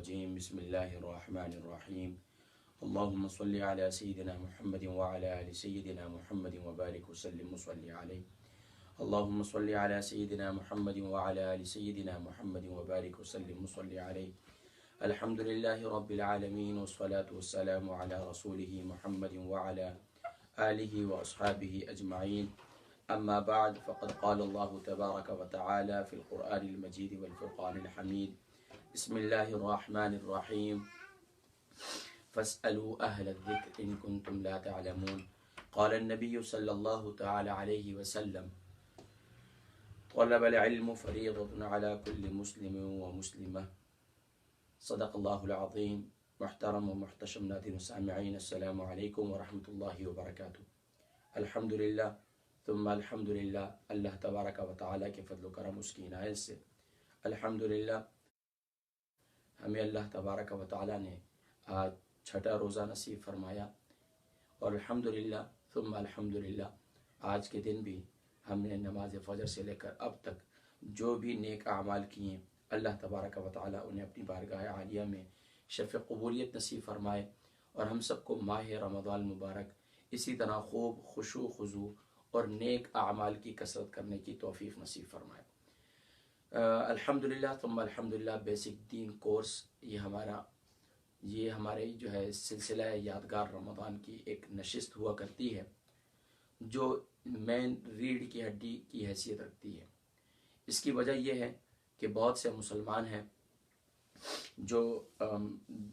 الرجيم بسم الله الرحمن الرحيم اللهم صل على سيدنا محمد وعلى آل سيدنا محمد وبارك وسلم وصلي عليه اللهم صل على سيدنا محمد وعلى آل سيدنا محمد وبارك وسلم وصلي عليه الحمد لله رب العالمين والصلاة والسلام على رسوله محمد وعلى آله وأصحابه أجمعين أما بعد فقد قال الله تبارك وتعالى في القرآن المجيد والفرقان الحميد بسم الله الرحمن الرحيم فاسألوا أهل الذكر إن كنتم لا تعلمون قال النبي صلى الله تعالى عليه وسلم طلب العلم فريضة على كل مسلم ومسلمة صدق الله العظيم محترم ومحتشم ناظرین سامعین السلام علیکم ورحمۃ اللہ وبرکاتہ۔ الحمدللہ ثم الحمدللہ، اللہ تبارک و تعالیٰ کے فضل و کرم اس کی عنایت سے الحمدللہ ہمیں اللہ تبارک و تعالیٰ نے آج چھٹا روزہ نصیب فرمایا، اور الحمدللہ ثم الحمدللہ آج کے دن بھی ہم نے نماز فجر سے لے کر اب تک جو بھی نیک اعمال کیے اللہ تبارک و تعالیٰ انہیں اپنی بارگاہ عالیہ میں شرف قبولیت نصیب فرمائے، اور ہم سب کو ماہ رمضان مبارک اسی طرح خوب خشوع خضوع اور نیک اعمال کی کثرت کرنے کی توفیق نصیب فرمائے۔ الحمدللہ ثم الحمدللہ بیسک دین کورس یہ ہمارے جو ہے سلسلہ یادگار رمضان کی ایک نشست ہوا کرتی ہے جو مین ریڑھ کی ہڈی کی حیثیت رکھتی ہے۔ اس کی وجہ یہ ہے کہ بہت سے مسلمان ہیں جو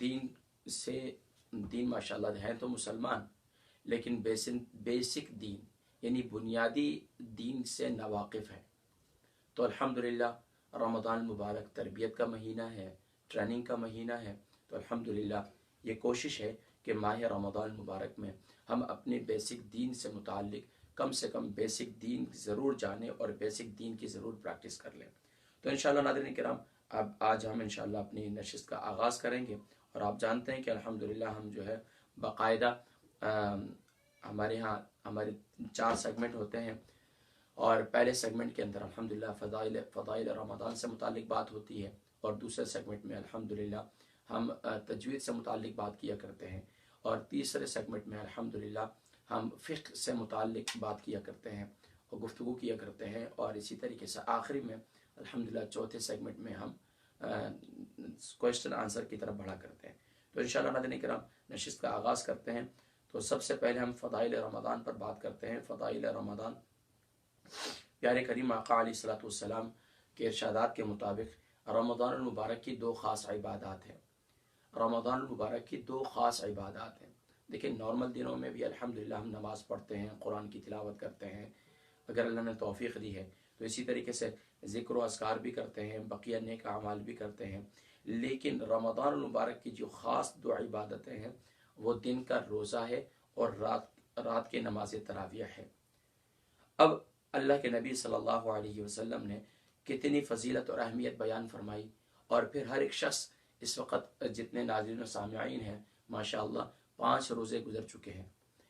دین ماشاءاللہ ہیں تو مسلمان، لیکن بیسک دین یعنی بنیادی دین سے ناواقف ہے۔ تو الحمدللہ رمضان مبارک تربیت کا مہینہ ہے، ٹریننگ کا مہینہ ہے، تو الحمدللہ یہ کوشش ہے کہ ماہ رمضان مبارک میں ہم اپنے بیسک دین سے متعلق کم سے کم بیسک دین ضرور جانیں اور بیسک دین کی ضرور پریکٹس کر لیں۔ تو انشاءاللہ ناظرین کرام آج ہم انشاءاللہ اپنی نشست کا آغاز کریں گے، اور آپ جانتے ہیں کہ الحمدللہ ہم جو ہے باقاعدہ ہمارے ہاں ہمارے 4 سیگمنٹ ہوتے ہیں، اور پہلے سیگمنٹ کے اندر الحمدللہ فضائل رمضان سے متعلق بات ہوتی ہے، اور دوسرے سیگمنٹ میں الحمدللہ ہم تجوید سے متعلق بات کیا کرتے ہیں، اور تیسرے سیگمنٹ میں الحمدللہ ہم فقہ سے متعلق بات کیا کرتے ہیں اور گفتگو کیا کرتے ہیں، اور اسی طریقے سے آخری میں الحمدللہ چوتھے سیگمنٹ میں ہم کویسچن آنسر کی طرف بڑھا کرتے ہیں۔ تو انشاءاللہ ناظرین کرام نشست کا آغاز کرتے ہیں۔ تو سب سے پہلے ہم فضائل رمضان پر بات کرتے ہیں۔ فضائل رمضان پیارے کریم آقا علیہ الصلوۃ والسلام کے ارشادات کے مطابق رمضان المبارک کی 2 خاص عبادات ہیں۔ رمضان المبارک کی 2 خاص عبادات ہیں۔ دیکھیں نارمل دنوں میں بھی الحمدللہ ہم نماز پڑھتے ہیں، قرآن کی تلاوت کرتے ہیں اگر اللہ نے توفیق دی ہے، تو اسی طریقے سے ذکر و اذکار بھی کرتے ہیں، بقیہ نیک اعمال بھی کرتے ہیں، لیکن رمضان المبارک کی جو خاص 2 عبادتیں ہیں وہ دن کا روزہ ہے اور رات کے نماز تراویح ہے۔ اب اللہ کے نبی صلی اللہ علیہ وسلم نے کتنی فضیلت اور اہمیت بیان فرمائی، اور پھر ہر ایک شخص اس وقت جتنے ناظرین و سامعین ہیں ماشاءاللہ 5 روزے گزر چکے ہیں۔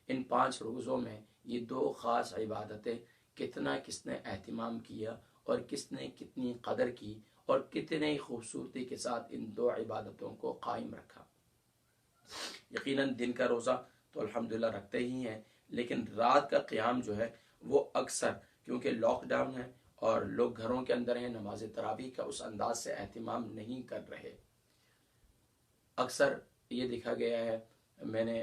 ان 5 روزوں میں یہ 2 خاص عبادتیں کتنا کس نے اہتمام کیا، اور کس نے کتنی قدر کی، اور کتنے خوبصورتی کے ساتھ ان 2 عبادتوں کو قائم رکھا۔ یقیناً دن کا روزہ تو الحمدللہ رکھتے ہی ہیں، لیکن رات کا قیام جو ہے وہ اکثر کیونکہ لاک ڈاؤن ہے اور لوگ گھروں کے اندر ہیں، نماز تراویح کا اس انداز سے اہتمام نہیں کر رہے۔ اکثر یہ دیکھا گیا ہے، میں نے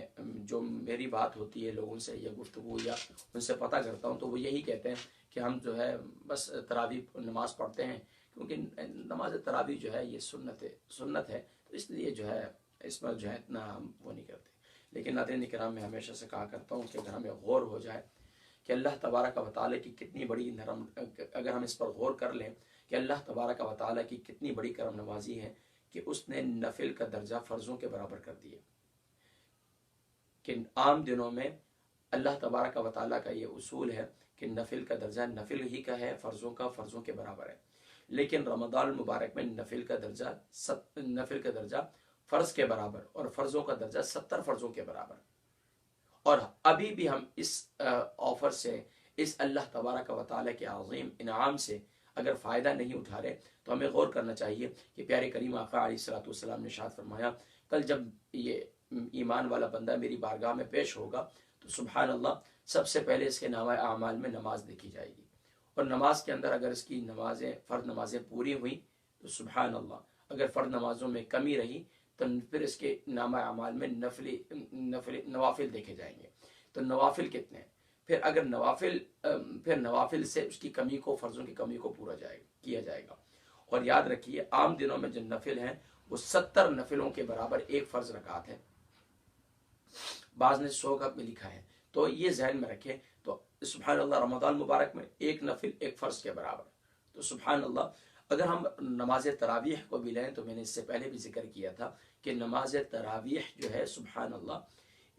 جو میری بات ہوتی ہے لوگوں سے یا گفتگو یا ان سے پتہ کرتا ہوں، تو وہ یہی کہتے ہیں کہ ہم جو ہے بس تراویح نماز پڑھتے ہیں، کیونکہ نماز تراویح جو ہے یہ سنت ہے، تو اس لیے جو ہے اس پر جو ہے اتنا ہم وہ نہیں کرتے۔ لیکن ناظرین کرام میں ہمیشہ سے کہا کرتا ہوں کہ اگر ہمیں غور ہو جائے کہ اللہ تبارک و تعالیٰ کی کتنی بڑی اگر ہم اس پر غور کر لیں کہ اللہ تبارک و تعالیٰ کی کتنی بڑی کرم نوازی ہے کہ اس نے نفل کا درجہ فرضوں کے برابر کر دیا، کہ عام دنوں میں اللہ تبارک و تعالیٰ کا یہ اصول ہے کہ نفل کا درجہ نفل ہی کا ہے، فرضوں کا فرضوں کے برابر ہے، لیکن رمضان المبارک میں نفل کا درجہ فرض کے برابر اور فرضوں کا درجہ 70 فرضوں کے برابر۔ اور ابھی بھی ہم اس آفر سے، اس اللہ تبارک و تعالیٰ کے عظیم انعام سے اگر فائدہ نہیں اٹھا رہے تو تو ہمیں غور کرنا چاہیے کہ پیارے کریم آقا علیہ الصلوۃ والسلام نے ارشاد فرمایا کل جب یہ ایمان والا بندہ میری بارگاہ میں پیش ہوگا تو سبحان اللہ سب سے پہلے اس کے نامہ اعمال میں نماز دیکھی جائے گی، اور نماز کے اندر اگر اس کی نمازیں فرض نمازیں پوری ہوئیں تو سبحان اللہ، اگر فرض نمازوں میں کمی رہی تو پھر اس کے نامہ اعمال میں نوافل دیکھے جائیں گے۔ تو نوافل کتنے ہیں؟ پھر نوافل سے اس کی کمی کو، فرضوں کی کمی کو پورا کیا جائے گا۔ اور یاد رکھیے عام دنوں میں جو نفل ہیں وہ 70 نفلوں کے برابر ایک فرض رکعت ہے، بعض نے 100 کا بھی لکھا ہے، تو یہ ذہن میں رکھیں۔ تو سبحان اللہ رمضان مبارک میں ایک نفل ایک فرض کے برابر، تو سبحان اللہ۔ اگر ہم نماز تراویح کو بھی لیں تو میں نے اس سے پہلے بھی ذکر کیا تھا کہ نماز تراویح جو ہے سبحان اللہ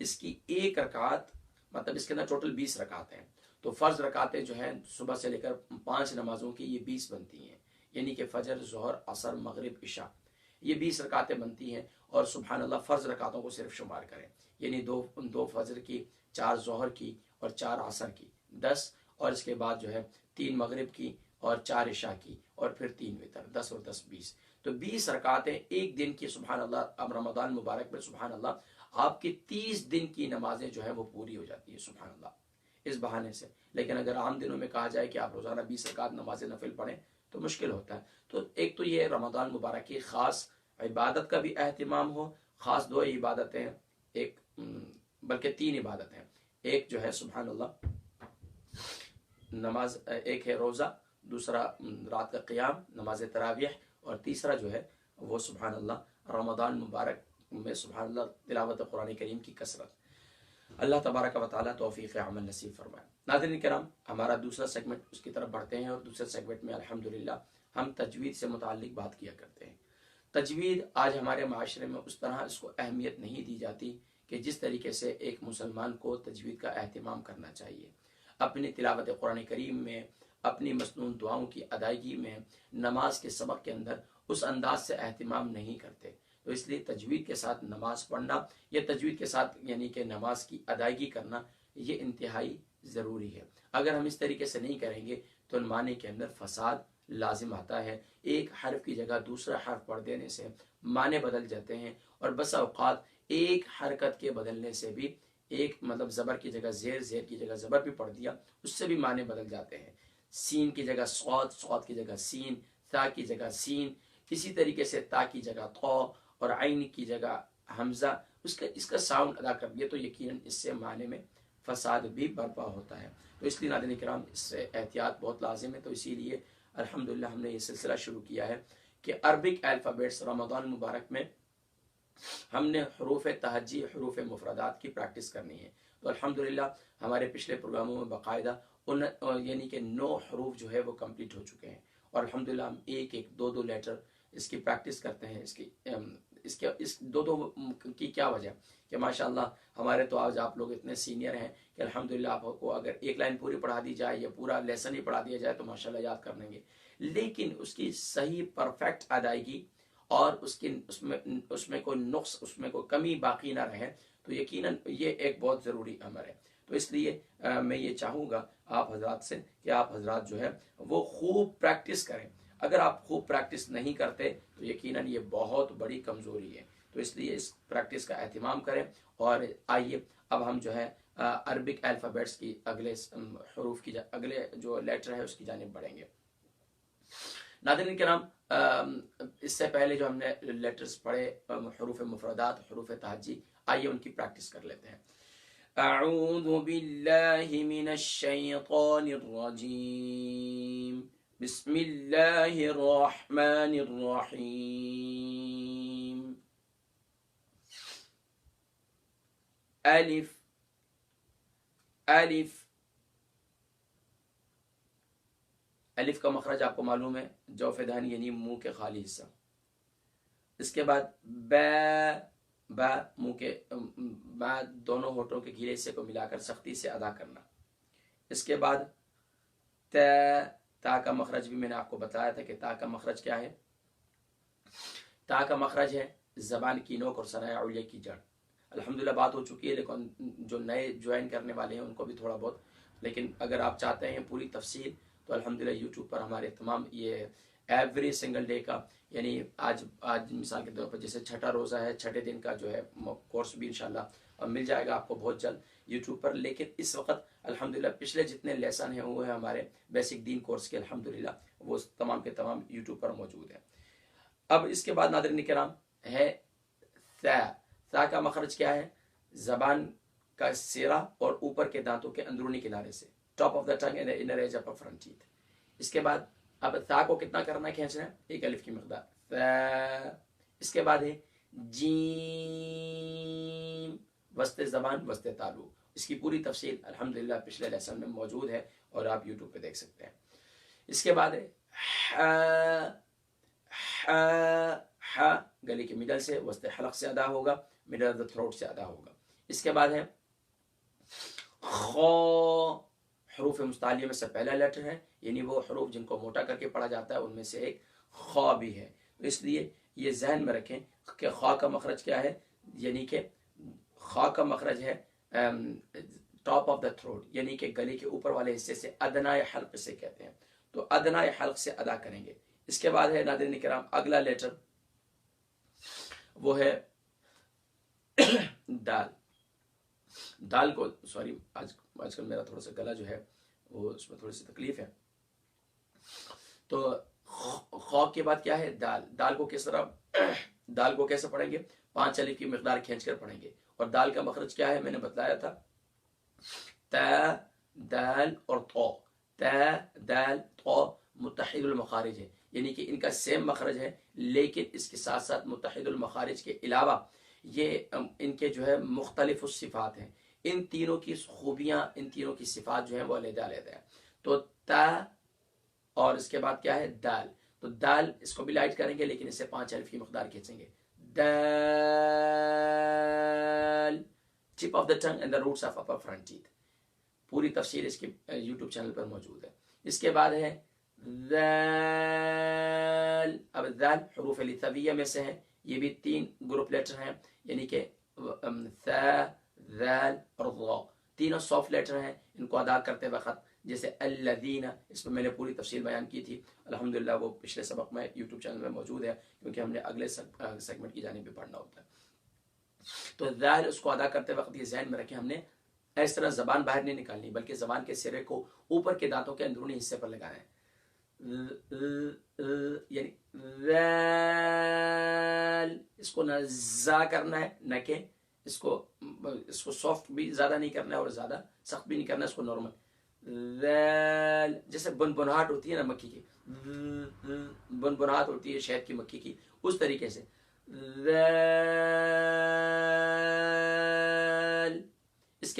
اس کی ایک رکعت، مطلب اس کے اندر ٹوٹل 20 رکعتیں ہیں، تو فرض رکعتیں جو ہیں صبح سے لے کر 5 نمازوں کی یہ 20 بنتی ہیں، یعنی کہ فجر، ظہر، عصر، مغرب، عشاء، یہ 20 رکعتیں بنتی ہیں۔ اور سبحان اللہ فرض رکعتوں کو صرف شمار کریں، یعنی دو فجر کی، 4 ظہر کی اور 4 عصر کی، 10، اور اس کے بعد جو ہے 3 مغرب کی اور 4 عشاء کی، اور پھر 3 وتر، 10 اور 10 20، تو 20 رکعتیں ایک دن کی سبحان اللہ۔ اب رمضان مبارک میں سبحان اللہ آپ کی 30 دن کی نمازیں جو ہیں وہ پوری ہو جاتی ہیں سبحان اللہ اس بہانے سے۔ لیکن اگر عام دنوں میں کہا جائے کہ آپ روزانہ 20 رکعت نماز نفل پڑھیں تو مشکل ہوتا ہے۔ تو ایک تو یہ رمضان مبارک کی خاص عبادت کا بھی اہتمام ہو، خاص 2 عبادتیں، ایک بلکہ 3 عبادتیں، ایک جو ہے سبحان اللہ نماز، ایک ہے روزہ، دوسرا رات کا قیام نماز تراویح، اور تیسرا جو ہے وہ سبحان اللہ رمضان مبارک میں سبحان اللہ تلاوت قرآن کریم کی کثرت۔ اللہ تبارک و تعالیٰ توفیق عمل نصیب فرمائے۔ ناظرین کرام، ہمارا دوسرا سیگمنٹ اس کی طرف بڑھتے ہیں، اور دوسرے سیگمنٹ میں الحمدللہ ہم تجوید سے متعلق بات کیا کرتے ہیں۔ تجوید آج ہمارے معاشرے میں اس طرح اس کو اہمیت نہیں دی جاتی کہ جس طریقے سے ایک مسلمان کو تجوید کا اہتمام کرنا چاہیے۔ اپنی تلاوت قرآن کریم میں، اپنی مسنون دعاؤں کی ادائیگی میں، نماز کے سبق کے اندر اس انداز سے اہتمام نہیں کرتے، تو اس لیے تجوید کے ساتھ نماز پڑھنا یا تجوید کے ساتھ یعنی کہ نماز کی ادائیگی کرنا یہ انتہائی ضروری ہے۔ اگر ہم اس طریقے سے نہیں کریں گے تو معنی کے اندر فساد لازم آتا ہے، ایک حرف کی جگہ دوسرا حرف پڑھ دینے سے معنی بدل جاتے ہیں، اور بسا اوقات ایک حرکت کے بدلنے سے بھی، ایک مطلب زبر کی جگہ زیر، زیر کی جگہ زبر بھی پڑھ دیا، اس سے بھی معنی بدل جاتے ہیں۔ سین کی جگہ صاد، صاد کی جگہ سین، تا کی جگہ سین، اسی طریقے سے تا کی جگہ طا اور عین کی جگہ حمزہ، اس کا ساؤنڈ ادا کر دیا تو یقیناً اس سے معنی میں فساد بھی برپا ہوتا ہے۔ تو اس لیے ناظرین کرام اس سے احتیاط بہت لازم ہے۔ تو اسی لیے الحمدللہ ہم نے یہ سلسلہ شروع کیا ہے کہ عربک الفابیٹس رمضان مبارک میں ہم نے حروف تہجی، حروف مفردات کی پریکٹس کرنی ہے۔ تو الحمدللہ ہمارے پچھلے پروگراموں میں باقاعدہ یعنی کہ 9 حروف جو ہے وہ کمپلیٹ ہو چکے ہیں، اور الحمدللہ ہم ایک ایک 2 لیٹر اس کی پریکٹس کرتے ہیں۔ اس 2 کی کیا وجہ کہ ماشاءاللہ ہمارے تو آج آپ لوگ اتنے سینئر ہیں کہ الحمدللہ آپ کو اگر ایک لائن پوری پڑھا دی جائے یا پورا لیسن ہی پڑھا دیا جائے تو ماشاءاللہ یاد کر لیں گے، لیکن اس کی صحیح پرفیکٹ ادائیگی اور اس میں کوئی نقص، اس میں کوئی کمی باقی نہ رہے تو یقیناً یہ ایک بہت ضروری امر ہے۔ تو اس لیے میں یہ چاہوں گا آپ حضرات سے کہ آپ حضرات جو ہے وہ خوب پریکٹس کریں۔ اگر آپ خوب پریکٹس نہیں کرتے تو یقیناً یہ بہت بڑی کمزوری ہے۔ تو اس لیے اس پریکٹس کا اہتمام کریں، اور آئیے اب ہم جو ہے عربک الفابیٹس کی اگلے حروف کی اگلے جو لیٹر ہے اس کی جانب بڑھیں گے۔ ناظرین کرام، اس سے پہلے جو ہم نے لیٹرز پڑھے حروف مفردات، حروف تہجی، آئیے ان کی پریکٹس کر لیتے ہیں۔ اعوذ باللہ من الشیطان الرجیم، بسم اللہ الرحمن الرحیم۔ الف الف الف کا مخرج آپ کو معلوم ہے، جوف دہن یعنی منہ کے خالی حصہ۔ اس کے بعد با منہ کے با دونوں ہونٹوں کے گھیرے حصے کو ملا کر سختی سے ادا کرنا۔ اس کے بعد تا کا مخرج بھی میں نے آپ کو بتایا تھا کہ تا کا مخرج کیا ہے۔ تا کا مخرج ہے زبان کی نوک اور ثنایا علیہ کی جڑ۔ الحمدللہ بات ہو چکی ہے، لیکن جو نئے جوائن کرنے والے ہیں ان کو بھی تھوڑا بہت، لیکن اگر آپ چاہتے ہیں پوری تفصیل تو الحمدللہ یوٹیوب پر ہمارے تمام یہ ایوری سنگل ڈے کا، یعنی آج مثال کے طور پر جیسے چھٹا روزہ ہے، چھٹے دن کا جو ہے کورس بھی انشاءاللہ مل جائے گا آپ کو بہت جلد یوٹیوب پر. لیکن اس وقت الحمدللہ پچھلے جتنے لیسن ہیں وہ ہیں ہمارے بیسک دین کورس کے، الحمدللہ وہ تمام کے تمام یوٹیوب پر موجود ہیں. اب اس کے بعد ناظرین کرام ہے تا کا مخرج کیا ہے؟ زبان کا سیرا اور اوپر کے دانتوں کے اندرونی کنارے سے، top of the tongue and inner edge upper front teeth. اس کے بعد اب تا کو کتنا کرنا ہے؟ کھینچنا ہے ایک الف کی مقدار. اس کے بعد ہے جیم، وسط زبان وسط تالو. اس کی پوری تفصیل الحمدللہ پچھلے لیسن میں موجود ہے اور آپ یوٹیوب پہ دیکھ سکتے ہیں. اس کے بعد ہے گلے کے مڈل سے وسط حلق سے ادا ہوگا، مڈل آف دا تھروٹ سے ادا ہوگا. اس کے بعد ہے خو، حروف مستعلیہ میں سے پہلا لیٹر ہے، یعنی وہ حروف جن کو موٹا کر کے پڑھا جاتا ہے ان میں سے ایک خو بھی ہے. تو اس لیے یہ ذہن میں رکھیں کہ خو کا مخرج کیا ہے، یعنی کہ خو کا مخرج ہے ٹاپ آف دا تھروٹ، یعنی کہ گلے کے اوپر والے حصے سے، ادنائے حلق سے کہتے ہیں، تو ادنائے حلق سے ادا کریں گے. اس کے بعد ہے ناظرین کرام اگلا لیٹر وہ ہے دال. دال کو سوری آج کل میرا تھوڑا سا گلا جو ہے وہ اس میں تھوڑی سی تکلیف ہے. تو خو کے بعد کیا ہے؟ دال. دال کو کس طرح دال کو کیسے پڑھیں گے؟ 5 الف کی مقدار کھینچ کر پڑھیں گے. اور دال کا مخرج کیا ہے؟ میں نے بتلایا تھا تا دال اور تو. تا دال تو متحد المخارج ہے، یعنی کہ ان کا سیم مخرج ہے، لیکن اس کے ساتھ ساتھ متحد المخارج کے علاوہ یہ ان کے جو ہے مختلف صفات ہیں. ان تینوں کی خوبیاں، ان تینوں کی صفات جو ہیں وہ علیحدہ علیحدہ ہیں. تو تا اور اس کے بعد کیا ہے؟ دال. تو دال اس کو بھی لائٹ کریں گے لیکن اس سے 5 الف کی مقدار کھینچیں گے. دال، tip of the tongue and the roots of upper front teeth. پوری تفصیل اس کی یوٹیوب چینل پر موجود ہے. اس کے بعد ہے ذال. اب ذال حروف لثویہ میں سے ہے، یہ بھی 3 گروپ لیٹر ہیں، یعنی کہ ثا، ذال اور ضا. تینوں سافٹ لیٹر ہیں. ان کو ادا کرتے وقت جیسے الذین، اس میں نے پوری تفصیل بیان کی تھی الحمدللہ، وہ پچھلے سبق میں یوٹیوب چینل میں موجود ہے کیونکہ ہم نے اگلے سیگمنٹ کی جانب بھی پڑھنا ہوتا ہے. تو ذال اس کو ادا کرتے وقت یہ ذہن میں رکھیں ہم نے اس طرح زبان باہر نہیں نکالنی بلکہ زبان کے سرے کو اوپر کے دانتوں کے اندرونی حصے پر لگانا ہے، یعنی ذال. اس کو نہ زا کرنا ہے نہ کہ اس کو سافٹ بھی زیادہ نہیں کرنا ہے اور زیادہ سخت بھی نہیں کرنا ہے، اس کو نارمل. ذال جیسے بنبناہٹ ہوتی ہے نا مکھی کی، بنبناہٹ ہوتی ہے شہد کی مکھی کی، اس طریقے سے ذال. اس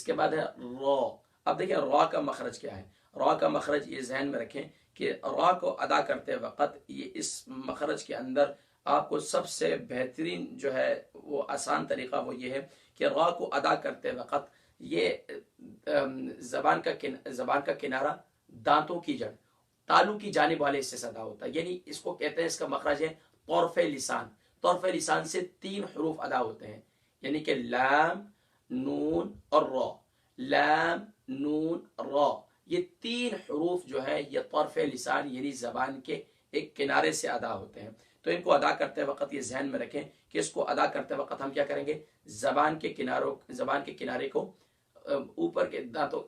کے بعد ہے را. اب دیکھیں را کا مخرج کیا ہے. را کا مخرج یہ ذہن میں رکھیں کہ را کو ادا کرتے وقت یہ اس مخرج کے اندر آپ کو سب سے بہترین جو ہے وہ آسان طریقہ وہ یہ ہے کہ را کو ادا کرتے وقت یہ زبان کا کنارہ دانتوں کی جڑ تالو کی جانب والے حصے سے ادا ہوتا ہے، یعنی اس کو کہتے ہیں، اس کا مخرج ہے طرف لسان. طرف لسان سے 3 حروف ادا ہوتے ہیں، یعنی کہ لام، نون اور را. لام، نون، را، یہ 3 حروف جو ہے یہ طرف لسان یعنی زبان کے ایک کنارے سے ادا ہوتے ہیں. تو ان کو ادا کرتے وقت یہ ذہن میں رکھیں کہ اس کو ادا کرتے وقت ہم کیا کریں گے؟ زبان کے کنارے کو اوپر کے دانتوں،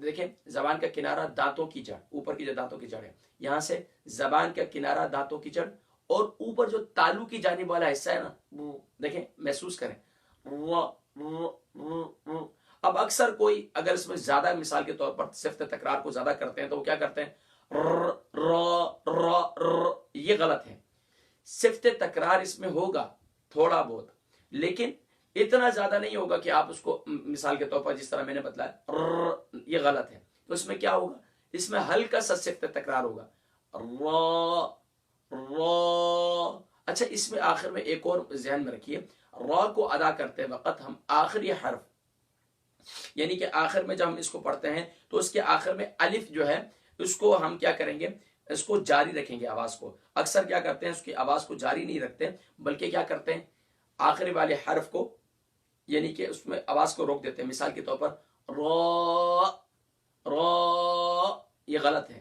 دیکھیں زبان کا کنارہ دانتوں کی جڑ، اوپر کی جو دانتوں کی جڑ ہے، یہاں سے زبان کا کنارہ دانتوں کی جڑ اور اوپر جو تالو کی جانب والا حصہ ہے نا، دیکھیں محسوس کریں. اب اکثر کوئی اگر اس میں زیادہ مثال کے طور پر صفت تکرار کو زیادہ کرتے ہیں تو وہ کیا کرتے ہیں؟ یہ غلط ہے. صفت تکرار اس میں ہوگا تھوڑا بہت، لیکن اتنا زیادہ نہیں ہوگا کہ آپ اس کو مثال کے طور پر جس طرح میں نے بتلایا یہ غلط ہے. تو اس میں کیا ہوگا؟ اس میں ہلکا سا صفت تکرار ہوگا را. اچھا اس میں آخر میں ایک اور ذہن میں رکھیے، را کو ادا کرتے وقت ہم آخری حرف یعنی کہ آخر میں جب ہم اس کو پڑھتے ہیں تو اس کے آخر میں الف جو ہے اس کو ہم کیا کریں گے؟ اس کو جاری رکھیں گے آواز کو. اکثر کیا کرتے ہیں اس کی آواز کو جاری نہیں رکھتے بلکہ کیا کرتے ہیں آخری والے حرف کو یعنی کہ اس میں آواز کو روک دیتے ہیں. مثال کے طور پر را، یہ غلط ہے.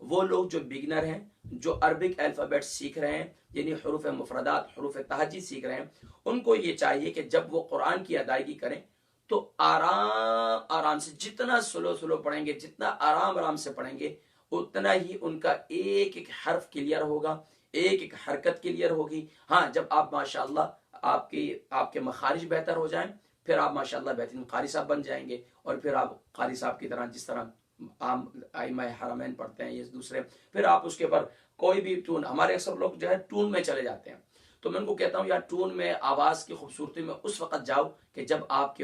وہ لوگ جو بگنر ہیں، جو عربک الفابیٹ سیکھ رہے ہیں، یعنی حروف مفردات، حروف تہجی سیکھ رہے ہیں، ان کو یہ چاہیے کہ جب وہ قرآن کی ادائیگی کریں تو آرام آرام سے، جتنا سلو پڑھیں گے، جتنا آرام سے پڑھیں گے، اتنا ہی ان کا ایک ایک حرف کلیئر ہوگا، ایک ایک حرکت کلیئر ہوگی۔ ہاں، جب آپ ماشاءاللہ آپ کے مخارج بہتر ہو جائیں، پھر آپ ماشاءاللہ بہترین قاری صاحب بن جائیں گے، اور پھر آپ قاری صاحب کی طرح جس طرح عام ائمہ حرمین پڑھتے ہیں یہ دوسرے، پھر آپ اس کے اوپر کوئی بھی ٹون، ہمارے اکثر لوگ جو ہے ٹون میں چلے جاتے ہیں، تو میں ان کو کہتا ہوں یار ٹون میں، آواز کی خوبصورتی میں اس وقت جاؤ کہ جب آپ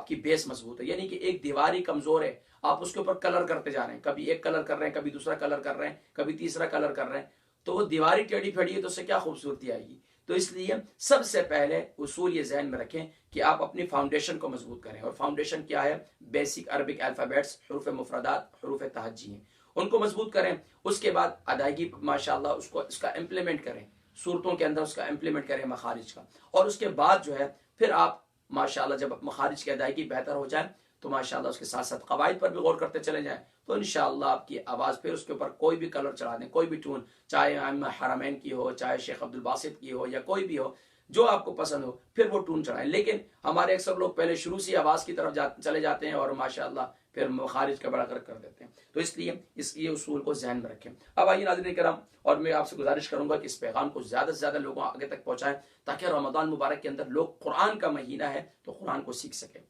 کی بیس مضبوط ہے، یعنی کہ ایک دیواری کمزور ہے، آپ اس کے اوپر کلر کرتے جا رہے ہیں، کبھی ایک کلر کر رہے ہیں، کبھی دوسرا کلر کر رہے ہیں، کبھی تیسرا کلر کر رہے ہیں، تو وہ دیواری ٹیڑھی پھیڑی ہے تو اس سے کیا خوبصورتی آئے گی؟ تو اس لیے سب سے پہلے اصول یہ ذہن میں رکھیں کہ آپ اپنی فاؤنڈیشن کو مضبوط کریں، اور فاؤنڈیشن کیا ہے؟ بیسک عربک الفابیٹس، حروف مفردات، حروف تہجی ہیں، ان کو مضبوط کریں۔ اس کے بعد ادائیگی ماشاءاللہ اس کا امپلیمنٹ کریں، صورتوں کے اندر اس کا امپلیمنٹ کریں مخارج کا، اور اس کے بعد جو ہے پھر آپ ماشاءاللہ جب مخارج کی ادائیگی بہتر ہو جائے تو ماشاءاللہ اس کے ساتھ ساتھ قواعد پر بھی غور کرتے چلے جائیں، تو انشاءاللہ آپ کی آواز پھر اس کے اوپر کوئی بھی کلر چڑھا دیں، کوئی بھی ٹون، چاہے ائمہ حرمین کی ہو، چاہے شیخ عبد الباسط کی ہو، یا کوئی بھی ہو، جو آپ کو پسند ہو، پھر وہ ٹون چڑھائیں۔ لیکن ہمارے اکثر لوگ پہلے شروع سے آواز کی طرف چلے جاتے ہیں اور ماشاءاللہ پھر مخارج کا بڑا کر دیتے ہیں، تو اس لیے یہ اصول کو ذہن میں رکھیں۔ اب آئیے ناظرین کرام، اور میں آپ سے گزارش کروں گا کہ اس پیغام کو زیادہ سے زیادہ لوگوں آگے تک پہنچائیں، تاکہ رمضان مبارک کے اندر لوگ، قرآن کا مہینہ ہے تو قرآن کو سیکھ سکیں۔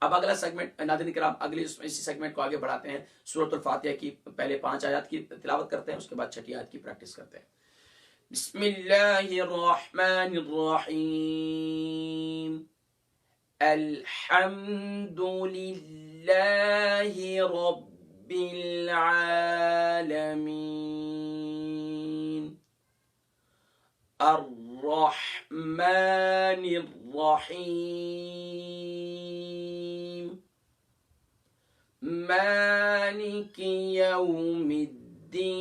اب اگلا سیگمنٹ ناظرین کرام، اسی سیگمنٹ کو آگے بڑھاتے ہیں، سورۃ الفاتحہ کی پہلے 5 آیات کی تلاوت کرتے ہیں، اس کے بعد 6 آیت کی پریکٹس کرتے ہیں۔ بسم اللہ الرحمن الرحیم، الحمد للہ رب العالمین، الرحمن الرحیم، مالک یوم الدین،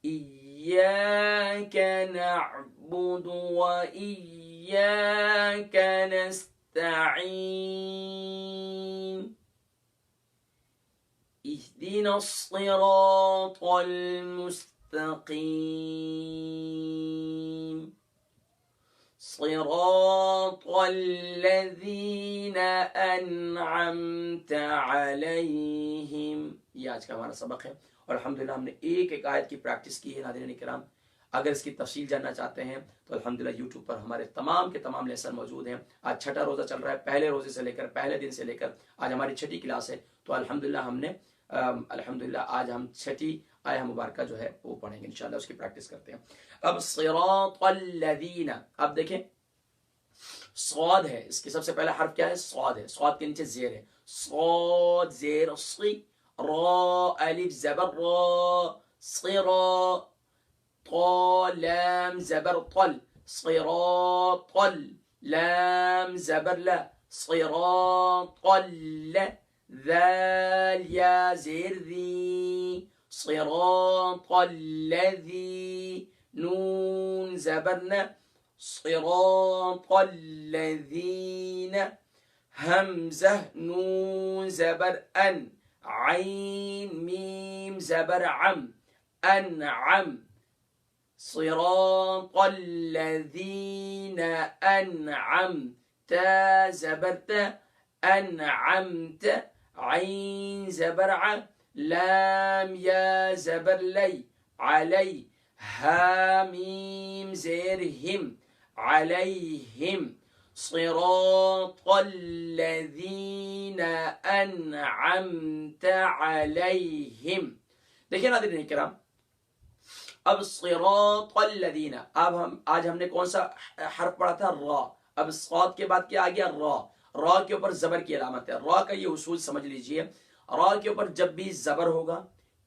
ایاک نعبد وإیاک نستعین، اهدنا الصراط المستقیم، صراط الذین انعمت علیہم۔ یہ آج کا ہمارا سبق ہے، اور الحمدللہ ہم نے ایک ایک آیت کی پریکٹس کی ہے ناظرین کرام۔ اگر اس کی تفصیل جاننا چاہتے ہیں تو الحمدللہ یوٹیوب پر ہمارے تمام کے تمام لیسن موجود ہیں۔ آج 6ٹھا روزہ چل رہا ہے، پہلے روزے سے لے کر، پہلے دن سے لے کر آج ہماری 6ٹھی کلاس ہے، تو الحمدللہ ہم نے آج ہم 6ٹھی آیہ مبارکہ جو ہے وہ پڑھیں گے انشاءاللہ، اس کی پریکٹس کرتے ہیں۔ اب صراط الذین، اب دیکھیں صاد ہے، اس کی سب سے پہلا حرف کیا ہے؟ صاد ہے، صاد کے نیچے زیر ہے، صاد زیر، صی، را الف زبر را، صرا، طا لام زبر طل، صراط لام زبر لا، صراط ذال یا زیر ذی، صراط الذی، نون زبر نا، صراط الذین، حمزہ نون زبر ان، عین میم زبر عم، انعم، صراط الذین انعمت زبرت، انعمت، عین زبر ع، لام یا زبر لی، علی، حامیم زیر ہم، علیہم، صراط الذین انعمت علیہم۔ دیکھیں ناظرین کرام، اب صراط الذین، آج ہم نے کون سا حرف پڑھا تھا؟ را۔ اب صاد کے بعد کیا آ گیا؟ را۔ را کے اوپر زبر کی علامت ہے۔ را کا یہ اصول سمجھ لیجئے، را کے اوپر جب بھی زبر ہوگا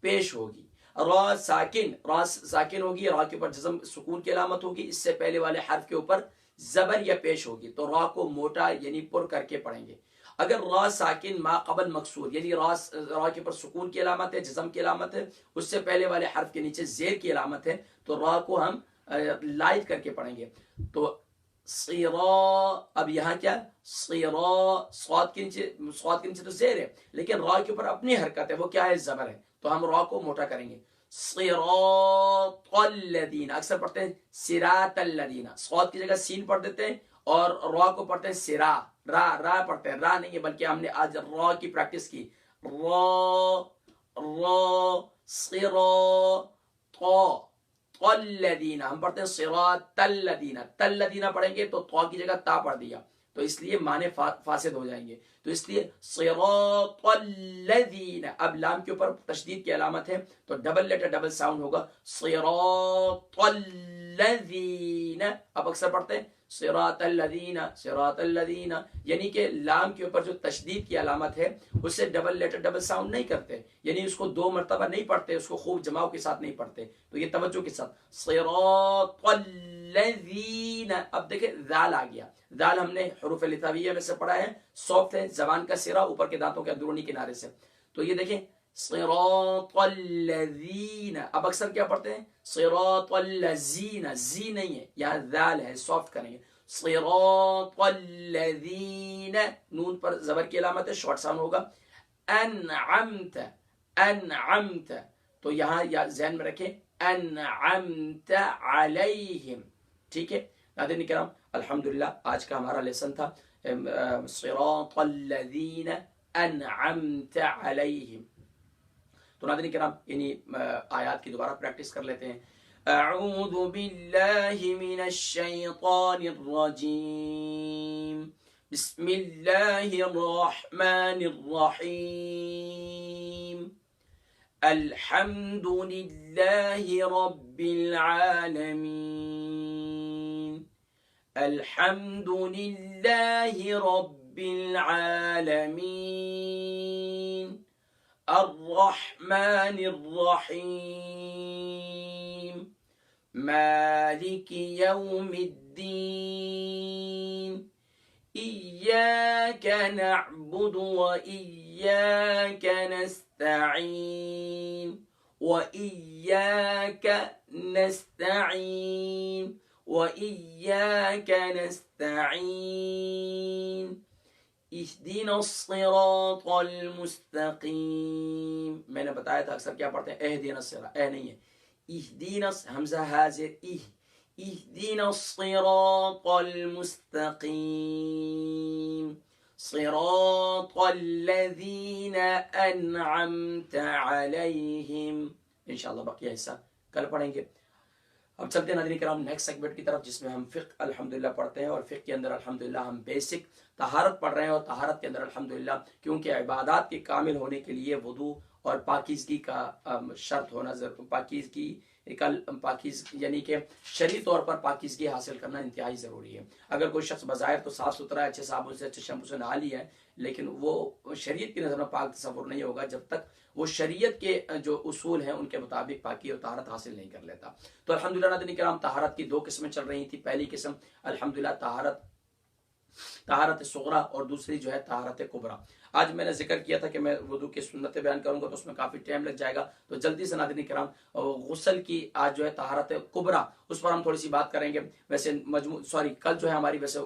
پیش ہوگی، را ساکن ہوگی، را کے اوپر جزم سکون کی علامت ہوگی، اس سے پہلے والے حرف کے اوپر زبر یا پیش ہوگی، تو را کو موٹا یعنی پر کر کے پڑھیں گے۔ اگر را ساکن ما قبل مکسور، یعنی را کے اوپر سکون کی علامت ہے، جزم کی علامت ہے، اس سے پہلے والے حرف کے نیچے زیر کی علامت ہے، تو را کو ہم لائٹ کر کے پڑھیں گے۔ تو صرا، اب یہاں کیا صرا، صاد کے نیچے تو زیر ہے لیکن را کے اوپر اپنی حرکت ہے، وہ کیا ہے زبر ہے، تو ہم را کو موٹا کریں گے، صراط الذین، اکثر پڑھتے ہیں صراط الذین، صاد کی جگہ سین پڑھ دیتے ہیں اور را کو پڑھتے ہیں سرا، را پڑھتے ہیں، را نہیں ہے بلکہ ہم نے آج را کی پریکٹس کی، را صراط الذین، ہم پڑھتے ہیں صراط الذین، تلذین پڑھیں گے تو تو کی جگہ تا پڑھ دیا تو اس لیے معنی فاسد ہو جائیں گے، تو اس لیے صراط الذین، اب لام کے اوپر تشدید کی علامت ہے تو ڈبل لیٹر ڈبل ساؤنڈ ہوگا، صراط الذین، اب اکثر پڑھتے ہیں صراط الذین، صراط الذین، یعنی کہ لام کے اوپر جو تشدید کی علامت ہے اسے ڈبل لیٹر ڈبل ساؤنڈ نہیں کرتے، یعنی اس کو دو مرتبہ نہیں پڑھتے، اس کو خوب جماؤ کے ساتھ نہیں پڑھتے، تو یہ توجہ کے ساتھ صراط الذین، اب دیکھیں ذال آ گیا، ذال ہم نے حروف لثویہ میں سے پڑھا ہے، سافٹ ہے، زبان کا سرا اوپر کے دانتوں کے اندرونی کنارے سے، تو یہ دیکھیں صراط الذین، اب اکثر کیا پڑھتے ہیں صراط الذین، زی نہیں ہے یہاں ذال ہے، سافٹ کریں گے، صراط الذین، نون پر زبر کی علامت ہے، شارٹ ساؤنڈ ہوگا، انعمت، انعمت، تو یہاں ذہن میں رکھیں انعمت علیہم، ٹھیک ہے ناظرین کرام، الحمدللہ آج کا ہمارا لیسن تھا صراط الذین انعمت علیہم، تو ناظرین کرام انہی آیات کی دوبارہ پریکٹس کر لیتے ہیں، اعوذ باللہ من الشیطان الرجیم، بسم اللہ الرحمن الرحیم، الحمد للہ رب العالمین، الحمد للہ رب العالمین، الرحمن الرحیم، مالک یوم الدین، ایاک نعبد وإیاک نستعین وإیاک نستعین وإیاک نستعین، اہدنا الصراط المستقیم، میں نے بتایا تھا اکثر کیا پڑھتے ہیں اہدنا الصراط، اے نہیں ہے اہدنا، حمزہ حاضر، اہدنا الصراط المستقیم، صراط الذین انعمت علیہم، انشاءاللہ بقیہ حصہ کل پڑھیں گے۔ اب چلتے ہیں ناظرین کرام نیکسٹ سیگمنٹ کی طرف، جس میں ہم فقہ الحمدللہ پڑھتے ہیں، اور فقہ کے اندر الحمدللہ ہم بیسک طہارت پڑھ رہے ہیں، اور طہارت کے اندر الحمدللہ کیونکہ عبادات کے کامل ہونے کے لیے وضو اور پاکیزگی کا شرط ہونا پاکیزگی یعنی کہ شرعی طور پر پاکیزگی حاصل کرنا انتہائی ضروری ہے۔ اگر کوئی شخص بظاہر تو صاف ستھرا ہے، اچھے صابن سے اچھے شیمپو سے نہا لیا ہے، لیکن وہ شریعت کی نظر میں پاک تصور نہیں ہوگا جب تک وہ شریعت کے جو اصول ہیں ان کے مطابق پاکی اور طہارت حاصل نہیں کر لیتا۔ تو الحمدللہ ناظرین کرام طہارت کی دو قسمیں چل رہی تھی، پہلی قسم الحمدللہ طہارت صغرا، اور دوسری جو ہے طہارت کبریٰ۔ آج میں نے ذکر کیا تھا کہ میں وضو کی سنتیں بیان کروں گا تو اس میں کافی ٹائم لگ جائے گا، تو جلدی سے ناظرین کرام غسل کی آج جو ہے طہارت کبریٰ اس پر ہم تھوڑی سی بات کریں گے۔ ویسے کل جو ہے ہماری ویسے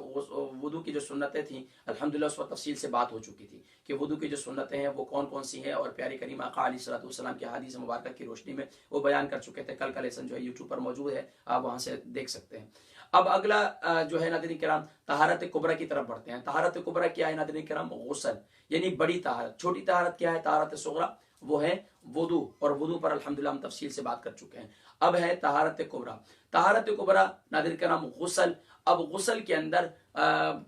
وضو کی جو سنتیں تھیں الحمدللہ اس پر تفصیل سے بات ہو چکی تھی کہ وضو کی جو سنتیں ہیں وہ کون کون سی ہیں، اور پیارے کریم آقا علیہ الصلوۃ والسلام کی حدیث مبارکہ کی روشنی میں وہ بیان کر چکے تھے۔ کل کا لیسن جو ہے یوٹیوب پر موجود ہے، آپ وہاں سے دیکھ سکتے ہیں۔ اب اگلا جو ہے ناظرین کرام طہارت کبریٰ کی طرف بڑھتے ہیں۔ طہارت کبریٰ کیا ہے ناظرین کرام؟ غسل، یعنی بڑی طہارت۔ چھوٹی طہارت کیا ہے؟ طہارت صغریٰ، وہ ہے وضو، اور وضو پر الحمدللہ ہم تفصیل سے بات کر چکے ہیں۔ اب ہے طہارت کبریٰ۔ طہارت کبریٰ ناظرین کرام غسل، اب غسل کے اندر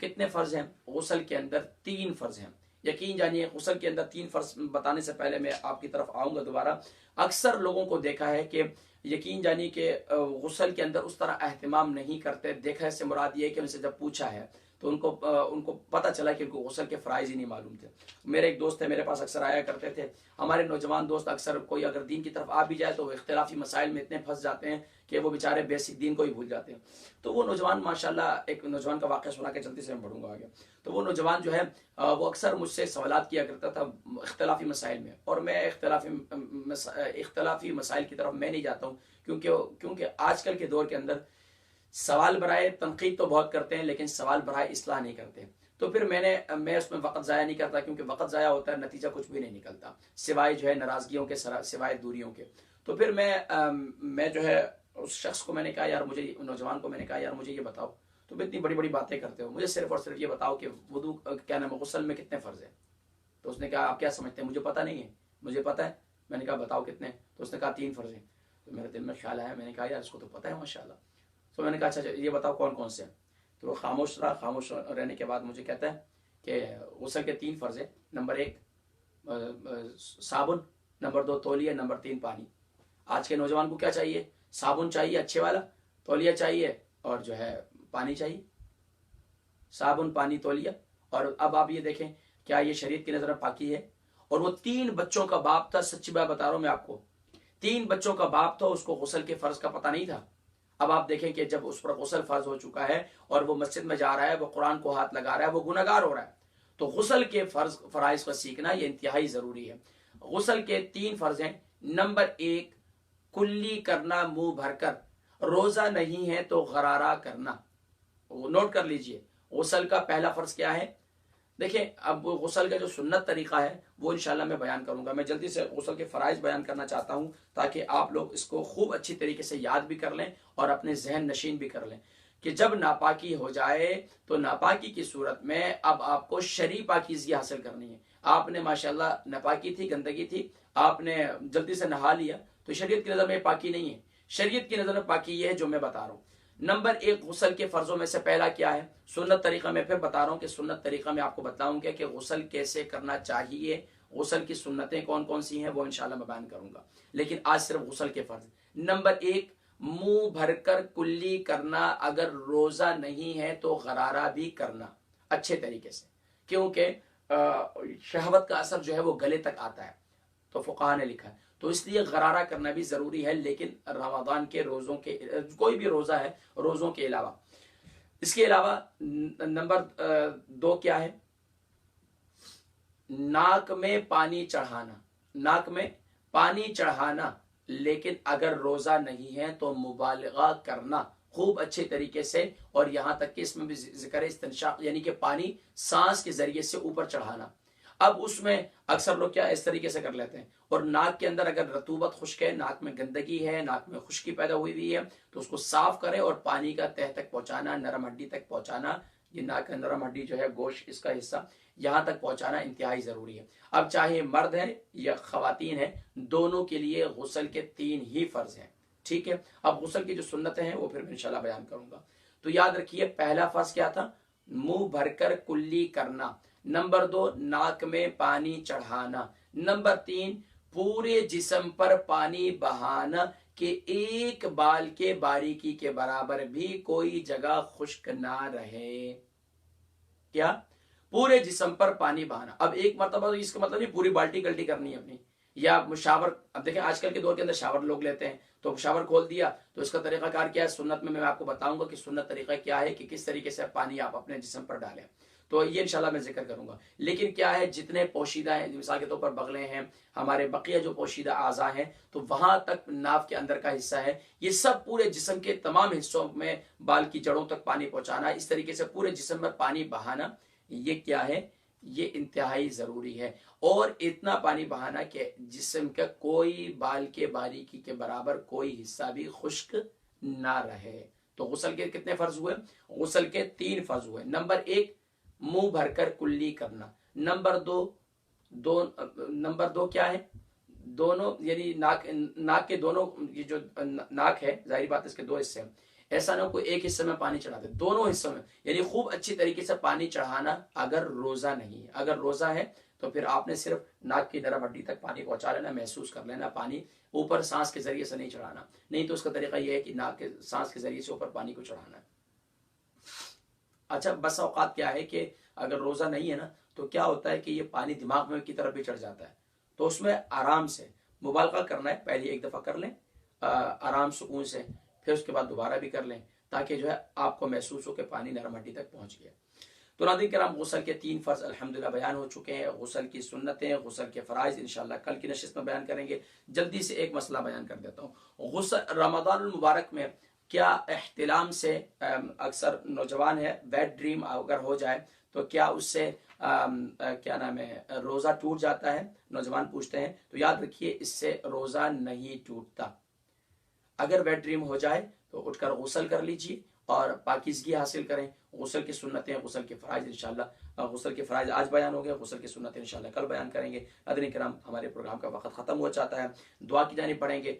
کتنے فرض ہیں؟ غسل کے اندر 3 فرض ہیں، یقین جانیے غسل کے اندر 3 فرض بتانے سے پہلے میں آپ کی طرف آؤں گا دوبارہ۔ اکثر لوگوں کو دیکھا ہے کہ یقین جانی کہ غسل کے اندر اس طرح اہتمام نہیں کرتے، دیکھا سے مراد یہ ہے کہ ان سے جب پوچھا ہے تو ان کو پتہ چلا کہ ان کو غسل کے فرائض ہی نہیں معلوم تھے۔ میرے ایک دوست ہے، میرے پاس اکثر آیا کرتے تھے، ہمارے نوجوان دوست اکثر کوئی اگر دین کی طرف آ بھی جائے تو وہ اختلافی مسائل میں اتنے پھنس جاتے ہیں کہ وہ بیچارے بیسک دین کو ہی بھول جاتے ہیں۔ تو وہ نوجوان ماشاءاللہ، ایک نوجوان کا واقعہ سنا کے جلدی سے میں بڑھوں گا آگے، تو وہ نوجوان جو ہے وہ اکثر مجھ سے سوالات کیا کرتا تھا اختلافی مسائل میں، اور میں اختلافی مسائل کی طرف میں نہیں جاتا ہوں، کیونکہ آج کل کے دور کے اندر سوال برائے تنقید تو بہت کرتے ہیں لیکن سوال برائے اصلاح نہیں کرتے. تو پھر میں اس میں وقت ضائع نہیں کرتا، کیونکہ وقت ضائع ہوتا ہے نتیجہ کچھ بھی نہیں نکلتا سوائے جو ہے ناراضگیوں کے، سوائے دوریوں کے. تو پھر میں جو ہے اس شخص کو میں نے کہا یار مجھے، نوجوان کو میں نے کہا یار مجھے یہ بتاؤ، تم اتنی بڑی بڑی باتیں کرتے ہو، مجھے صرف اور صرف یہ بتاؤ کہ وضو کیا نام ہے غسل میں کتنے فرض ہیں. تو اس نے کہا آپ کیا سمجھتے ہیں، مجھے پتہ نہیں ہے. مجھے پتہ ہے. میں نے کہا بتاؤ کتنے. تو اس نے کہا 3 فرض ہیں. تو میرے دل میں خیال آیا، میں نے کہا یار اس کو تو پتہ ہے ماشاء اللہ. تو میں نے کہا اچھا یہ بتاؤ کون کون سے ہیں. تو وہ خاموش رہا. خاموش رہنے کے بعد مجھے کہتا ہے کہ غسل کے 3 فرض ہیں. نمبر 1 صابن، نمبر 2 تولیہ، نمبر 3 پانی. آج کے نوجوان کو کیا چاہیے؟ صابن چاہیے اچھے والا، تولیہ چاہیے اور جو ہے پانی چاہیے. صابن، پانی، تولیہ. اور اب آپ یہ دیکھیں کیا یہ شریعت کی نظر میں پاکی ہے؟ اور وہ 3 بچوں کا باپ تھا، سچی بات بتا رہا ہوں میں آپ کو، 3 بچوں کا باپ تھا، اس کو غسل کے فرض کا پتہ نہیں تھا. اب آپ دیکھیں کہ جب اس پر غسل فرض ہو چکا ہے اور وہ مسجد میں جا رہا ہے، وہ قرآن کو ہاتھ لگا رہا ہے، وہ گنہگار ہو رہا ہے. تو غسل کے فرائض کو سیکھنا یہ انتہائی ضروری ہے. غسل کے 3 فرض ہیں. نمبر 1 کلی کرنا منہ بھر کر، روزہ نہیں ہے تو غرارہ کرنا. نوٹ کر لیجئے غسل کا پہلا فرض کیا ہے. دیکھیں اب غسل کا جو سنت طریقہ ہے وہ انشاءاللہ میں بیان کروں گا. میں جلدی سے غسل کے فرائض بیان کرنا چاہتا ہوں تاکہ آپ لوگ اس کو خوب اچھی طریقے سے یاد بھی کر لیں اور اپنے ذہن نشین بھی کر لیں کہ جب ناپاکی ہو جائے تو ناپاکی کی صورت میں اب آپ کو شرعی پاکیزگی حاصل کرنی ہے. آپ نے ماشاءاللہ ناپاکی تھی، گندگی تھی، آپ نے جلدی سے نہا لیا تو شریعت کی نظر میں پاکی نہیں ہے. شریعت کی نظر میں پاکی یہ ہے جو میں بتا رہا ہوں. نمبر 1 غسل کے فرضوں میں سے پہلا کیا ہے؟ سنت طریقہ. میں پھر بتا رہا ہوں کہ سنت طریقہ میں آپ کو بتاؤں گا کہ غسل کیسے کرنا چاہیے، غسل کی سنتیں کون کون سی ہیں وہ انشاءاللہ میں بیان کروں گا، لیکن آج صرف غسل کے فرض. نمبر 1 منہ بھر کر کلی کرنا، اگر روزہ نہیں ہے تو غرارہ بھی کرنا اچھے طریقے سے، کیونکہ شہوت کا اثر جو ہے وہ گلے تک آتا ہے، تو فقہاء نے لکھا ہے. تو اس لیے غرارہ کرنا بھی ضروری ہے، لیکن رمضان کے روزوں کے، کوئی بھی روزہ ہے روزوں کے علاوہ. اس کے علاوہ نمبر 2 کیا ہے؟ ناک میں پانی چڑھانا. ناک میں پانی چڑھانا، لیکن اگر روزہ نہیں ہے تو مبالغہ کرنا خوب اچھے طریقے سے. اور یہاں تک کہ اس میں بھی ذکر ہے استنشاق، یعنی کہ پانی سانس کے ذریعے سے اوپر چڑھانا. اب اس میں اکثر لوگ کیا اس طریقے سے کر لیتے ہیں، اور ناک کے اندر اگر رطوبت خشک ہے، ناک میں گندگی ہے، ناک میں خشکی پیدا ہوئی ہے تو اس کو صاف کرے اور پانی کا تہ تک پہنچانا، نرم ہڈی تک پہنچانا. یہ ناک کا نرم ہڈی جو ہے گوشت اس کا حصہ، یہاں تک پہنچانا انتہائی ضروری ہے. اب چاہے مرد ہیں یا خواتین ہیں، دونوں کے لیے غسل کے 3 ہی فرض ہیں. ٹھیک ہے. اب غسل کی جو سنتیں ہیں وہ پھر میں انشاءاللہ بیان کروں گا. تو یاد رکھیے پہلا فرض کیا تھا؟ منہ بھر کر کلی کرنا. نمبر 2 ناک میں پانی چڑھانا. نمبر 3 پورے جسم پر پانی بہانا کہ ایک بال کے باریکی کے برابر بھی کوئی جگہ خشک نہ رہے. کیا؟ پورے جسم پر پانی بہانا. اب ایک مرتبہ اس کا مطلب نہیں پوری بالٹی گلٹی کرنی ہے اپنی، یا شاور. اب دیکھیں آج کل کے دور کے اندر شاور لوگ لیتے ہیں، تو شاور کھول دیا. تو اس کا طریقہ کار کیا ہے سنت میں آپ کو بتاؤں گا کہ سنت طریقہ کیا ہے کہ کس طریقے سے پانی آپ اپنے جسم پر ڈالیں. تو یہ انشاءاللہ میں ذکر کروں گا. لیکن کیا ہے جتنے پوشیدہ ہیں، مثال کے طور پر بغلیں ہیں، ہمارے بقیہ جو پوشیدہ اعضاء ہیں، تو وہاں تک ناف کے اندر کا حصہ ہے، یہ سب پورے جسم کے تمام حصوں میں بال کی جڑوں تک پانی پہنچانا، اس طریقے سے پورے جسم میں پانی بہانا، یہ کیا ہے؟ یہ انتہائی ضروری ہے. اور اتنا پانی بہانا کہ جسم کا کوئی بال کے باریکی کے برابر کوئی حصہ بھی خشک نہ رہے. تو غسل کے کتنے فرض ہوئے؟ غسل کے 3 فرض ہوئے. نمبر 1 منہ بھر کر کلی کرنا. نمبر 2 کیا ہے؟ دونوں یعنی ناک کے دونوں، یہ جو ناک ہے ظاہری بات اس کے 2 حصے ہیں، ایسا نہ کوئی ایک حصے میں پانی چڑھا دے، دونوں حصوں میں، یعنی خوب اچھی طریقے سے پانی چڑھانا اگر روزہ نہیں ہے. اگر روزہ ہے تو پھر آپ نے صرف ناک کی نرم ہڈی تک پانی پہنچا لینا، محسوس کر لینا. پانی اوپر سانس کے ذریعے سے نہیں چڑھانا، نہیں تو اس کا طریقہ یہ ہے کہ ناک کے سانس کے ذریعے سے اوپر پانی کو چڑھانا ہے. اچھا بس اوقات کیا ہے کہ اگر روزہ نہیں ہے نا تو کیا ہوتا ہے کہ یہ پانی دماغ میں کی طرف بھی چڑھ جاتا ہے. تو اس میں آرام سے مبالغہ کرنا ہے. پہلے ایک دفعہ کر لیں آرام سکون سے، پھر اس کے بعد دوبارہ بھی کر لیں تاکہ جو ہے آپ کو محسوس ہو کہ پانی نرم ہڈی تک پہنچ گیا. تو ناظرین کرام غسل کے 3 فرض الحمدللہ بیان ہو چکے ہیں. غسل کی سنتیں، غسل کے فرائض انشاءاللہ کل کی نشست میں بیان کریں گے. جلدی سے ایک مسئلہ بیان کر دیتا ہوں. غسل رمضان المبارک میں کیا احتلام سے اکثر نوجوان ہے ویٹ ڈریم اگر ہو جائے تو کیا اس سے کیا نام ہے روزہ ٹوٹ جاتا ہے؟ نوجوان پوچھتے ہیں. تو یاد رکھیے اس سے روزہ نہیں ٹوٹتا. اگر ویٹ ڈریم ہو جائے تو اٹھ کر غسل کر لیجیے اور پاکیزگی حاصل کریں. غسل کی سنتیں، غسل کے فرائض انشاءاللہ، غسل کے فرائض آج بیان ہو گئے، غسل کی سنتیں انشاءاللہ کل بیان کریں گے. ناظرین کرام، ہمارے پروگرام کا وقت ختم ہو جاتا ہے. دعا کی جانب پڑھیں گے.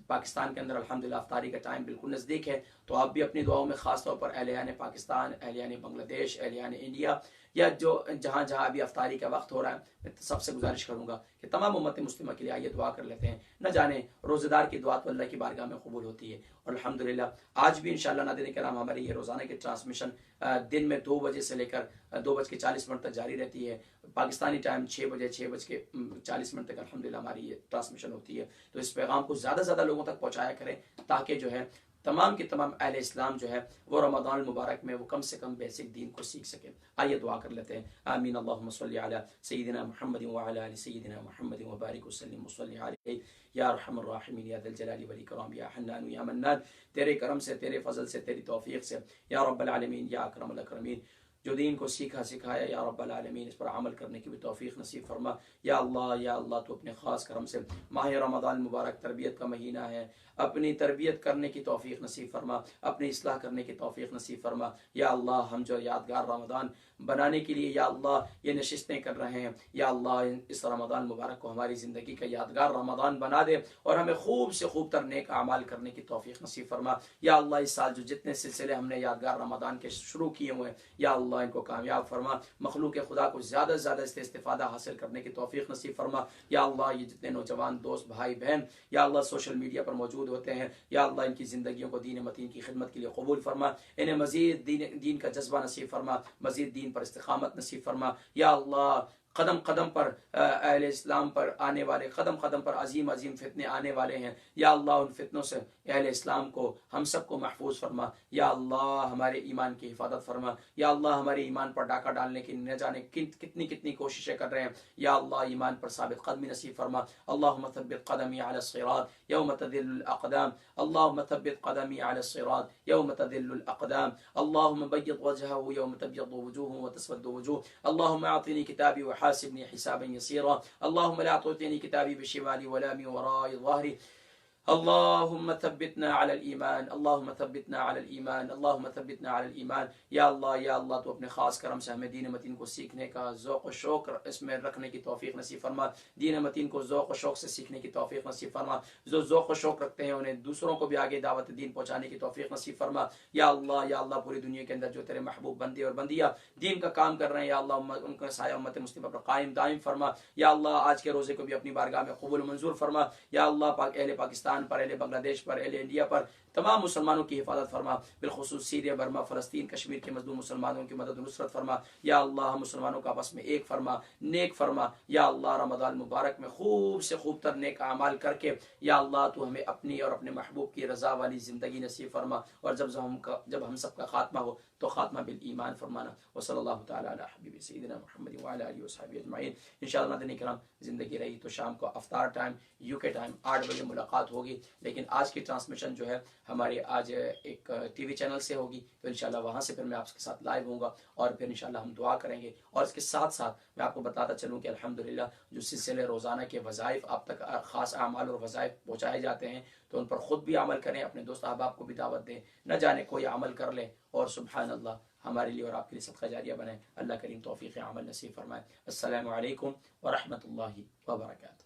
پاکستان کے اندر الحمدللہ افطاری کا ٹائم بالکل نزدیک ہے، تو آپ بھی اپنی دعاؤں میں خاص طور پر اہلیان پاکستان، اہلیان بنگلہ دیش، اہلیان انڈیا، یا جو جہاں جہاں ابھی افطاری کا وقت ہو رہا ہے، میں سب سے گزارش کروں گا کہ تمام امت مسلمہ کے لیے آئیے دعا کر لیتے ہیں. نہ جانے روزہ دار کی دعا تو اللہ کی بارگاہ میں قبول ہوتی ہے. اور الحمدللہ آج بھی انشاءاللہ ناظرین کرام ہماری یہ روزانہ کی ٹرانسمیشن دن میں 2 بجے سے لے کر 2:40 تک جاری رہتی ہے. پاکستانی ٹائم 6:40 تک الحمدللہ ہماری یہ ٹرانسمیشن ہوتی ہے. تو اس پیغام کو زیادہ سے زیادہ لوگوں تک پہنچایا کریں تاکہ جو ہے تمام کے تمام اہل اسلام جو ہے وہ رمضان المبارک میں وہ کم سے کم بیسک دین کو سیکھ سکیں. آئیے دعا کر لیتے ہیں. آمین. اللہم صلی علی سیدنا محمد وعلی آل سیدنا محمد وبارک وسلم وصلی علیہ یا ارحم الراحمین یا ذی الجلال والاکرام یا حنان یا منان. تیرے کرم سے، تیرے فضل سے، تیری توفیق سے یا رب العالمین یا اکرم الاکرمین، جو دین کو سیکھا سکھایا یا رب العالمین اس پر عمل کرنے کی بھی توفیق نصیب فرما. یا اللہ تو اپنے خاص کرم سے ماہ رمضان مبارک تربیت کا مہینہ ہے، اپنی تربیت کرنے کی توفیق نصیب فرما، اپنی اصلاح کرنے کی توفیق نصیب فرما. یا اللہ ہم جو یادگار رمضان بنانے کے لیے یا اللہ یہ نشستیں کر رہے ہیں، یا اللہ اس رمضان مبارک کو ہماری زندگی کا یادگار رمضان بنا دے اور ہمیں خوب سے خوب تر نیک اعمال کرنے کی توفیق نصیب فرما. یا اللہ اس سال جو جتنے سلسلے ہم نے یادگار رمضان کے شروع کیے ہوئے ہیں یا اللہ ان کو کامیاب فرما. مخلوق خدا کو زیادہ سے زیادہ اس سے استفادہ حاصل کرنے کی توفیق نصیب فرما. یا اللہ یہ جتنے نوجوان دوست بھائی بہن یا اللہ سوشل میڈیا پر موجود ہوتے ہیں، یا اللہ ان کی زندگیوں کو دین متین کی خدمت کے لیے قبول فرما. انہیں مزید دین کا جذبہ نصیب فرما، مزید دین پر استقامت نصیب فرما. یا اللہ قدم قدم پر اہل اسلام پر آنے والے، قدم قدم پر عظیم عظیم فتنے آنے والے ہیں. یا اللہ ان فتنوں سے اہل اسلام کو ہم سب کو محفوظ فرما. یا اللہ ہمارے ایمان کی حفاظت فرما. یا اللہ ہمارے ایمان پر ڈاکہ ڈالنے کی نہ جانے کتنی کوششیں کر رہے ہیں، یا اللہ ایمان پر ثابت قدمی نصیب فرما. اللہم ثبت قدمی علی الصراط یوم تذل الاقدام. اللہم ثبت قدمی علی الصراط یوم تذل الاقدام. اللہم بیض وجہہ یوم تبیض وجوہ وتسود وجوہ. اللہم اعطنی کتابی وحاسبنی حسابا یسیرا. اللہم لا تعطینی کتابی بشمالی ولا من وراء ظہری. اللہم ثبتنا علی الایمان، اللہم ثبتنا علی الایمان، اللہم ثبتنا علی الایمان. یا اللہ تو اپنے خاص کرم سے ہمیں دین متین کو سیکھنے کا ذوق و شوق اس میں رکھنے کی توفیق نصیب فرما. دین متین کو ذوق و شوق سے سیکھنے کی توفیق نصیب فرما. جو ذوق و شوق رکھتے ہیں انہیں دوسروں کو بھی آگے دعوت دین پہنچانے کی توفیق نصیب فرما. یا اللہ پوری دنیا کے اندر جو تیرے محبوب بندے اور بندیاں دین کا کام کر رہے ہیں، یا اللہ ان کا سایہ امت مسلمہ پر قائم دائم فرما. یا اللہ آج کے روزے کو بھی اپنی بارگاہ میں قبول منظور فرما. یا اللہ اہل پاکستان پر، اہل بنگلہ دیش پر، اہل انڈیا پر، تمام مسلمانوں کی حفاظت فرما. بالخصوص سیریا، برما، فلسطین، کشمیر کے مظلوم مسلمانوں کی مدد و نصرت فرما. یا اللہ ہم مسلمانوں کا آپس میں ایک فرما، نیک فرما. یا اللہ رمضان مبارک میں خوب سے خوب تر نیک اعمال کر کے یا اللہ تو ہمیں اپنی اور اپنے محبوب کی رضا والی زندگی نصیب فرما. اور جب ہم سب کا خاتمہ ہو تو خاتمہ بالایمان فرمانا. وصلی اللہ تعالی علی حبیب سیدنا محمد وعلی آلہ وصحبہ اجمعین. انشاءاللہ ناظرین کرام زندگی رہی تو شام کو افطار ٹائم UK ٹائم 8 بجے ملاقات ہوگی. لیکن آج کی ٹرانسمیشن جو ہے ہمارے آج ایک ٹی وی چینل سے ہوگی، تو انشاءاللہ وہاں سے پھر میں آپ کے ساتھ لائیو ہوں گا اور پھر انشاءاللہ ہم دعا کریں گے. اور اس کے ساتھ ساتھ میں آپ کو بتاتا چلوں کہ الحمدللہ جو سلسلے روزانہ کے وظائف آپ تک خاص اعمال اور وظائف پہنچائے جاتے ہیں تو ان پر خود بھی عمل کریں، اپنے دوست احباب کو بھی دعوت دیں. نہ جانے کوئی عمل کر لے اور سبحان اللہ ہمارے لیے اور آپ کے لیے صدقہ جاریہ بنائے. اللہ کریم توفیق عمل نصیب فرمائے. السلام علیکم ورحمۃ اللہ وبرکاتہ.